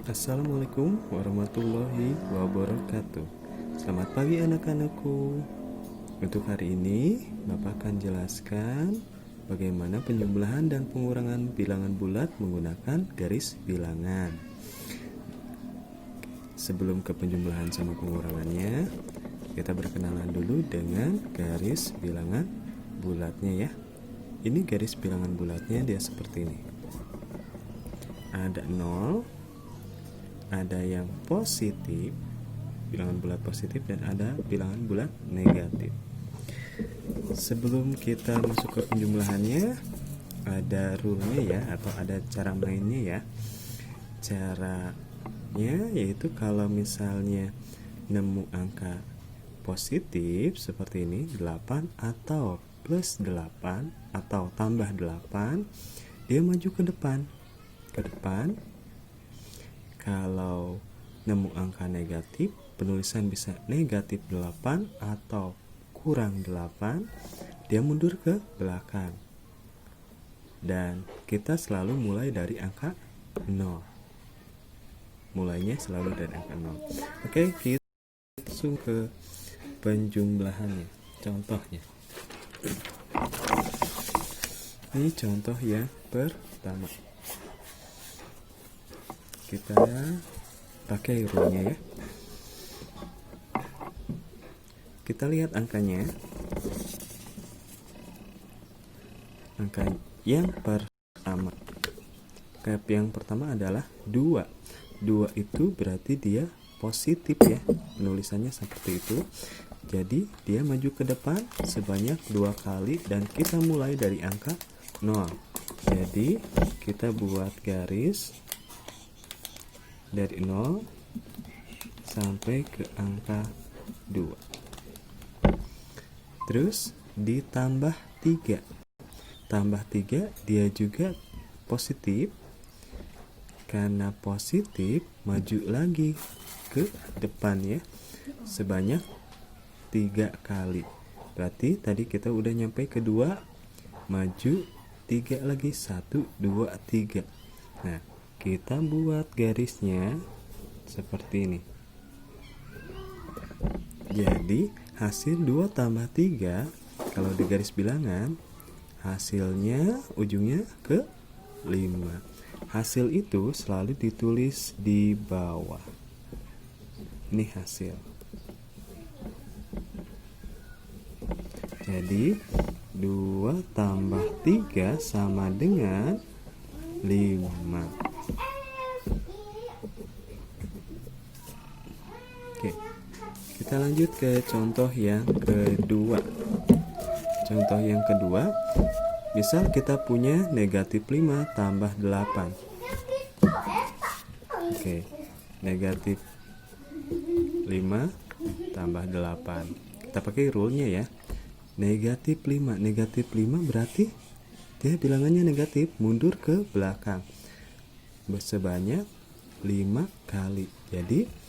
Assalamualaikum warahmatullahi wabarakatuh. Selamat pagi anak-anakku. Untuk hari ini Bapak akan jelaskan bagaimana penjumlahan dan pengurangan bilangan bulat menggunakan garis bilangan. Sebelum ke penjumlahan sama pengurangannya, kita berkenalan dulu dengan garis bilangan bulatnya ya. Ini garis bilangan bulatnya dia seperti ini. Ada 0, ada yang positif, bilangan bulat positif, dan ada bilangan bulat negatif. Sebelum kita masuk ke penjumlahannya, ada rule-nya ya, atau ada cara mainnya ya. Caranya yaitu kalau misalnya nemu angka positif seperti ini, 8 atau plus 8 atau tambah 8, dia maju ke depan. Kalau nemu angka negatif, penulisan bisa negatif 8 atau kurang 8, dia mundur ke belakang. Dan kita selalu mulai dari angka 0. Mulainya selalu dari angka 0. Oke, kita langsung ke penjumlahannya. Contohnya. Ini contoh yang pertama. Kita pakai rule-nya ya. Kita lihat angkanya. Angka yang pertama. Yang pertama adalah 2. 2 itu berarti dia positif ya. Penulisannya seperti itu. Jadi dia maju ke depan sebanyak 2 kali dan kita mulai dari angka 0. Jadi kita buat garis dari 0 sampai ke angka 2. Terus ditambah 3. Tambah 3 dia juga positif. Karena positif maju lagi ke depan ya. Sebanyak 3 kali. Berarti tadi kita udah nyampe ke 2, maju 3 lagi, 1, 2, 3. Nah, kita buat garisnya seperti ini. Jadi hasil 2 tambah 3 kalau di garis bilangan hasilnya ujungnya ke 5. Hasil itu selalu ditulis di bawah. Ini hasil. Jadi 2 tambah 3 sama dengan 5. Oke, kita lanjut ke contoh yang kedua. Contoh yang kedua, misal kita punya negatif 5 tambah 8. Oke, negatif 5 tambah 8. Kita pakai rule-nya ya. Negatif 5. Negatif 5 berarti dia bilangannya negatif, mundur ke belakang. Sebanyak 5 kali. Jadi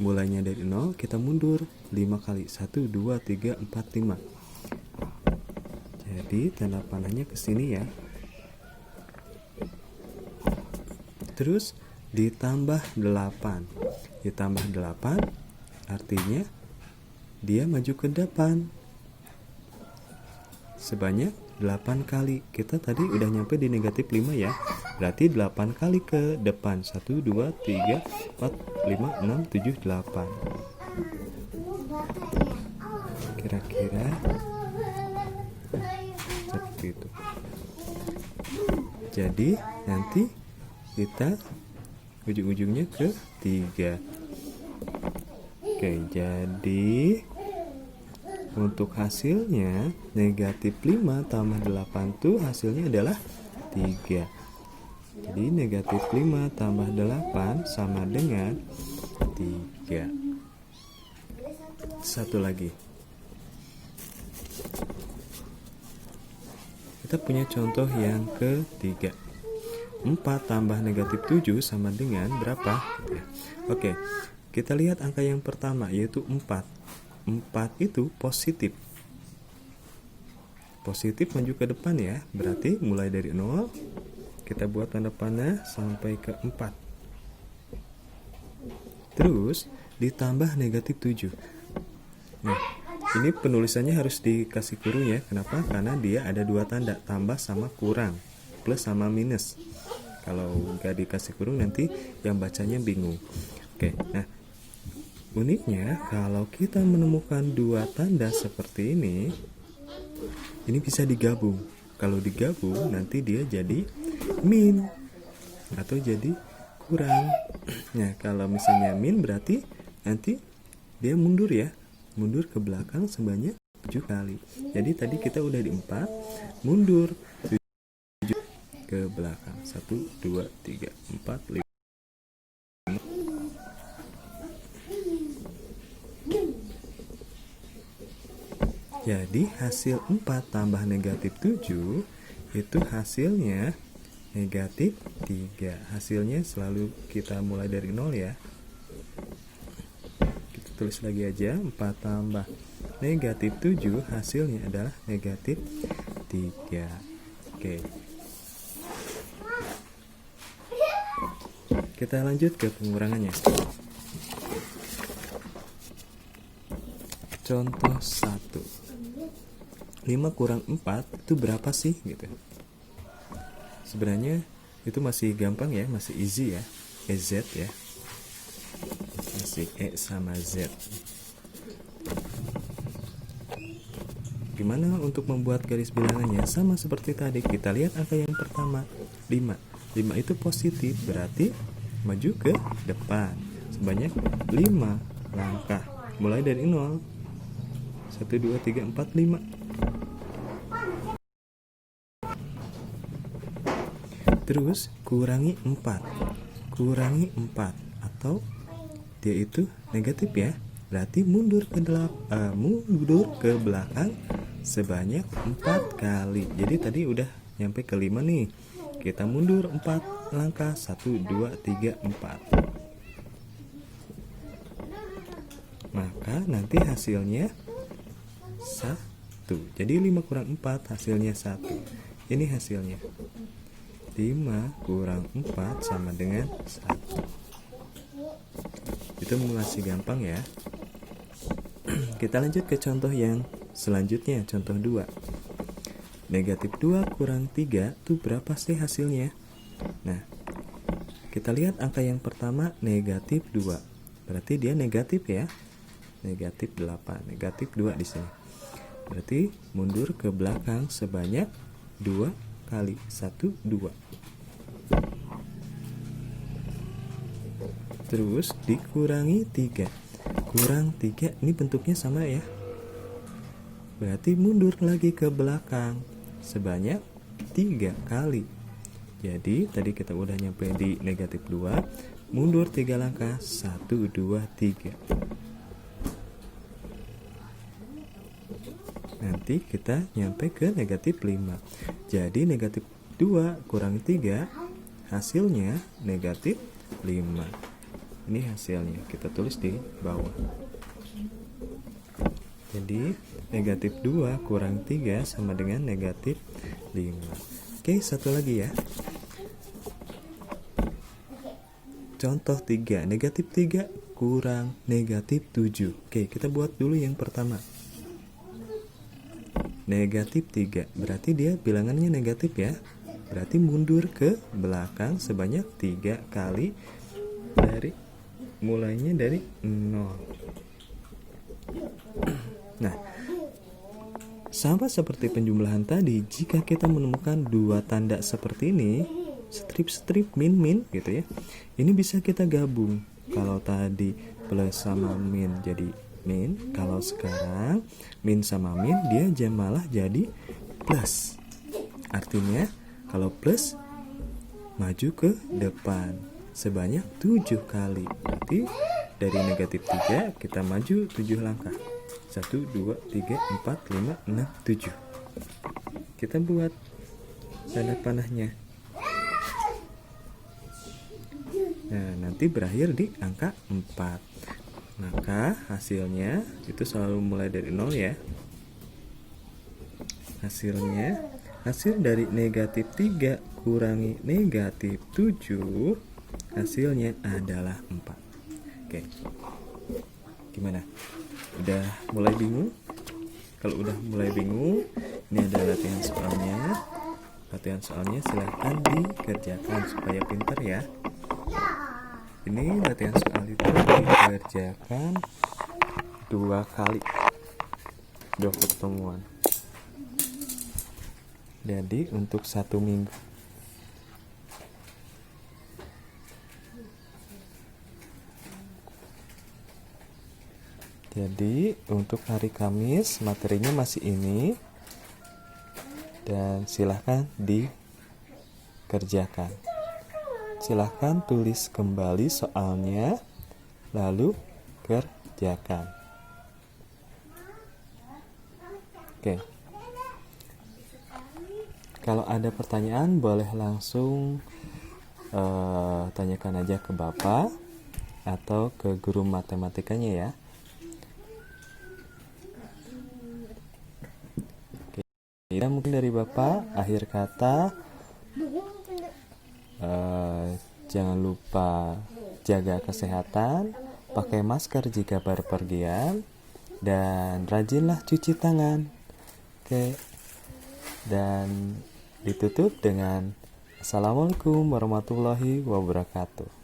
mulainya dari 0, kita mundur 5 kali. 1, 2, 3, 4, 5. Jadi tanda panahnya ke sini ya. Terus ditambah 8. Ditambah 8 artinya dia maju ke depan. Sebanyak 8 kali. Kita tadi udah nyampe di negatif 5 ya. Berarti 8 kali ke depan. 1, 2, 3, 4, 5, 6, 7, 8. Kira-kira seperti itu. Jadi nanti kita ujung-ujungnya ke 3. Oke, jadi untuk hasilnya negatif 5 tambah 8 tuh hasilnya adalah 3. Jadi negatif 5 tambah 8 sama dengan 3. Satu lagi. Kita punya contoh yang ketiga. 4 tambah negatif 7 sama dengan berapa? Oke, kita lihat angka yang pertama yaitu 4. 4 itu positif. Positif maju ke depan ya. Berarti mulai dari 0 kita buat tanda panah sampai ke 4. terus ditambah negatif 7. Nah, ini penulisannya harus dikasih kurung ya. Kenapa? Karena dia ada dua tanda, tambah sama kurang, plus sama minus. Kalau nggak dikasih kurung nanti yang bacanya bingung. Oke, nah uniknya kalau kita menemukan dua tanda seperti ini bisa digabung. Kalau digabung nanti dia jadi min atau jadi kurang. Nah, kalau misalnya min berarti nanti dia mundur ya, mundur ke belakang sebanyak 7 kali. Jadi tadi kita udah di 4, mundur 7 ke belakang. 1, 2, 3, 4, 5. Jadi hasil 4 tambah negatif 7 itu hasilnya negatif 3. Hasilnya selalu kita mulai dari 0 ya. Kita tulis lagi aja, 4 tambah negatif 7 hasilnya adalah negatif 3. Oke. Kita lanjut ke pengurangannya. Contoh 1. 5 kurang 4 itu berapa sih gitu. Sebenarnya itu masih gampang ya, masih easy ya. EZ ya. Masih E sama Z. Gimana untuk membuat garis bilangannya? Sama seperti tadi, kita lihat angka yang pertama, 5. 5 itu positif, berarti maju ke depan sebanyak 5 langkah. Mulai dari 0. 1, 2, 3, 4, 5. Terus kurangi 4. Kurangi 4 atau dia itu negatif ya. Berarti mundur ke belakang sebanyak 4 kali. Jadi tadi udah nyampe ke 5 nih. Kita mundur 4 langkah. 1, 2, 3, 4. Maka nanti hasilnya 1. Jadi 5 kurang 4 hasilnya 1. Ini hasilnya. 5 kurang 4 sama dengan 1. Itu masih gampang ya. Kita lanjut ke contoh yang selanjutnya, contoh 2. Negatif 2 kurang 3 itu berapa sih hasilnya? Nah, kita lihat angka yang pertama negatif 2. Berarti dia negatif ya. Negatif 8, negatif 2 di sini. Berarti mundur ke belakang sebanyak 2 kali. 1, 2. Terus dikurangi 3. Kurang 3, ini bentuknya sama ya. Berarti mundur lagi ke belakang sebanyak 3 kali. Jadi tadi kita udah nyampe di negatif 2. Mundur 3 langkah. 1, 2, 3. Nanti kita nyampe ke negatif 5. Jadi negatif 2 kurang 3 hasilnya negatif 5. Ini hasilnya, kita tulis di bawah. Jadi negatif 2 kurang 3 sama dengan negatif 5. Oke, satu lagi ya. Contoh 3. Negatif 3 kurang negatif 7. Oke, kita buat dulu yang pertama. Negatif 3, berarti dia bilangannya negatif ya. Berarti mundur ke belakang sebanyak 3 kali. Mulainya dari 0. Nah, sama seperti penjumlahan tadi, jika kita menemukan dua tanda seperti ini, strip-strip min-min gitu ya, ini bisa kita gabung. Kalau tadi plus sama min jadi min, kalau sekarang min sama min dia malah jadi plus. Artinya kalau plus maju ke depan sebanyak 7 kali. Berarti dari negatif 3 kita maju 7 langkah. 1, 2, 3, 4, 5, 6, 7. Kita buat tanda panahnya. Nah, nanti berakhir di angka 4. Maka hasilnya itu selalu mulai dari 0 ya. Hasil dari negatif 3 kurangi negatif 7 hasilnya adalah 4. Oke. Gimana? Udah mulai bingung? Kalau udah mulai bingung, ini ada latihan soalnya. Latihan soalnya silahkan dikerjakan supaya pintar ya. Ini latihan soal itu dikerjakan 2 kali, 2 pertemuan. Jadi untuk 1 minggu. Jadi untuk hari Kamis materinya masih ini, dan silahkan dikerjakan. Silahkan tulis kembali soalnya, lalu kerjakan. Oke. Kalau ada pertanyaan boleh langsung tanyakan aja ke Bapak atau ke guru matematikanya ya. Oke, mungkin dari Bapak akhir kata, jangan lupa jaga kesehatan, pakai masker jika berpergian, dan rajinlah cuci tangan. Oke, dan ditutup dengan Assalamualaikum warahmatullahi wabarakatuh.